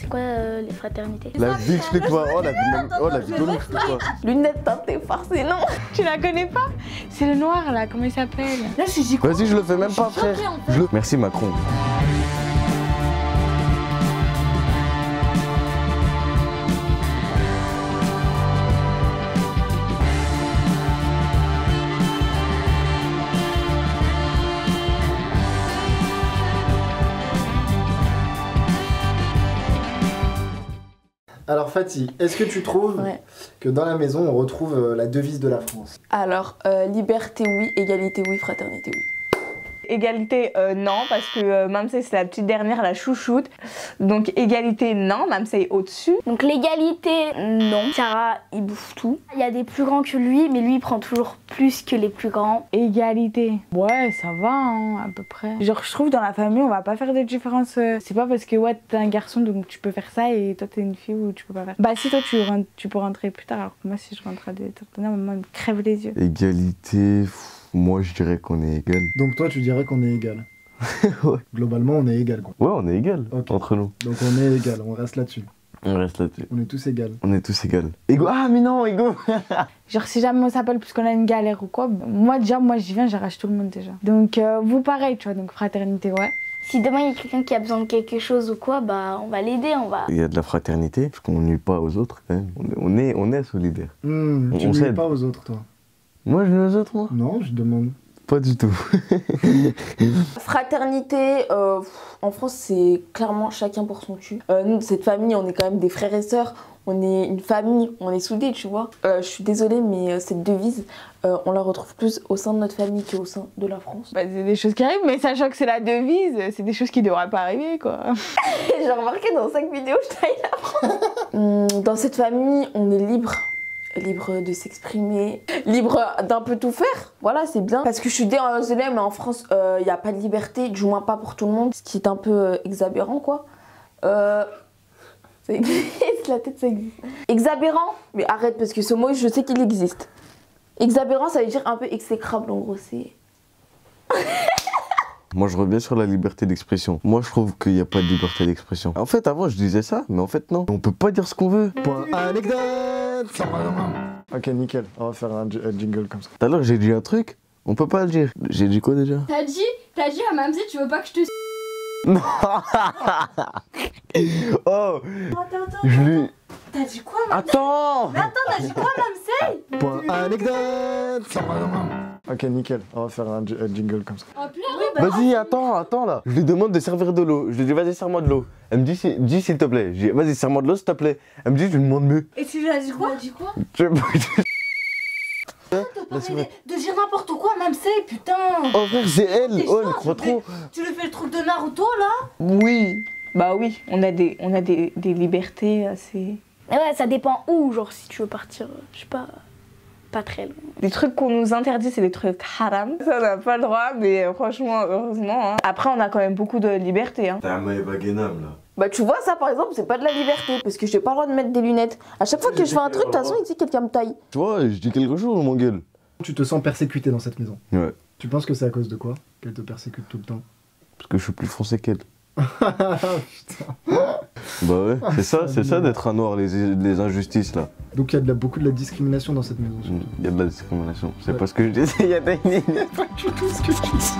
C'est quoi les fraternités? La vie explique-moi. Oh la vidéo explique-moi. Lunettes teintées farcées, non? Tu la connais pas? C'est le noir là, comment il s'appelle? Là, je dis quoi? Vas-y, je le fais même pas, frère. Merci Macron. Alors Fatih, est-ce que tu trouves que dans la maison on retrouve la devise de la France? Alors, liberté oui, égalité oui, fraternité oui. Égalité, non, parce que Mamsey c'est la petite dernière, la chouchoute. Donc égalité, non, Mamsey est au-dessus. Donc l'égalité, non. Sarah, il bouffe tout. Il y a des plus grands que lui, mais lui, il prend toujours plus que les plus grands. Égalité, ouais, ça va, hein, à peu près. Genre, je trouve dans la famille, on va pas faire de différence. C'est pas parce que ouais, t'es un garçon, donc tu peux faire ça, et toi, t'es une fille, ou tu peux pas faire. Bah, si toi, tu peux rentrer plus tard, alors que moi, si je rentre à des heures, maman me crève les yeux. Égalité, moi je dirais qu'on est égal. Donc toi tu dirais qu'on est égal? Ouais. Globalement on est égal quoi. Ouais, on est égal entre nous. Donc on est égal, on reste là-dessus. On reste là-dessus. On est tous égales. On est tous égales. Égaux. Ah mais non, égaux. Genre si jamais on s'appelle parce qu'on a une galère ou quoi, moi j'y viens, j'arrache tout le monde déjà. Donc vous pareil, tu vois, donc fraternité, ouais. Si demain il y a quelqu'un qui a besoin de quelque chose ou quoi, bah on va l'aider, on va... Il y a de la fraternité, parce qu'on nuit pas aux autres quand même. On est solidaires. Tu ne pas aux autres toi? Moi je nuis aux autres moi? Non, je demande. Pas du tout. Fraternité, en France, c'est clairement chacun pour son cul. Nous, cette famille, on est quand même des frères et sœurs. On est une famille, on est soudés, tu vois. Je suis désolée, mais cette devise, on la retrouve plus au sein de notre famille qu'au sein de la France. Bah, c'est des choses qui arrivent, mais sachant que c'est la devise, c'est des choses qui devraient pas arriver, quoi. J'ai remarqué dans 5 vidéos, je taille la France. Dans cette famille, on est libre. Libre de s'exprimer, libre d'un peu tout faire, voilà c'est bien. Parce que je suis désolée mais en France il n'y a pas de liberté, du moins pas pour tout le monde, ce qui est un peu exabérant quoi. Ça existe, la tête ça existe. Exabérant, mais arrête parce que ce mot je sais qu'il existe. Exabérant ça veut dire un peu exécrable en gros, c'est... Moi je reviens sur la liberté d'expression. Moi je trouve qu'il n'y a pas de liberté d'expression. En fait avant je disais ça, mais en fait non. On peut pas dire ce qu'on veut. Point anecdote. Ok nickel, on va faire un jingle comme ça. Tout à l'heure j'ai dit un truc, on peut pas le dire. J'ai dit quoi déjà? T'as dit à Mamsey tu veux pas que je te... Non. Oh. Je lui... T'as dit quoi Mamsey? Attends. Mais attends, t'as dit quoi Mamsey? Point anecdote. Ok nickel, on va faire un jingle comme ça. Oh, oui, Vas-y, attends là. Je lui demande de servir de l'eau. Je lui dis vas-y serre-moi de l'eau. Elle me dit dis s'il te plaît. Je dis vas-y serre-moi de l'eau s'il te plaît. Elle me dit je lui demande mieux. Et tu lui as dit quoi? Tu as dit quoi? De dire n'importe quoi Mamsey, putain. Oh frère c'est elle. Oh elle croit trop. Tu lui fais le truc de Naruto là? Oui. Bah oui, on a des libertés assez... Mais ouais, ça dépend où, genre si tu veux partir, je sais pas très loin. Les trucs qu'on nous interdit, c'est des trucs haram. Ça, on n'a pas le droit, mais franchement, heureusement. Hein. Après, on a quand même beaucoup de liberté. Hein. T'as un maille baguenam là. Bah tu vois ça par exemple, c'est pas de la liberté, parce que j'ai pas le droit de mettre des lunettes. À chaque fois que je fais un truc, de toute façon, il dit quelqu'un me taille. Tu vois, je dis quelque chose, mon gueule. Tu te sens persécuté dans cette maison? Ouais. Tu penses que c'est à cause de quoi qu'elle te persécute tout le temps? Parce que je suis plus français qu'elle. Putain. Bah ouais, c'est ça d'être un noir, les injustices là. Donc il y a beaucoup de la discrimination dans cette maison. Il y a de la discrimination. C'est pas ce que je disais, il y a des lignes. Pas du tout ce que tu disais.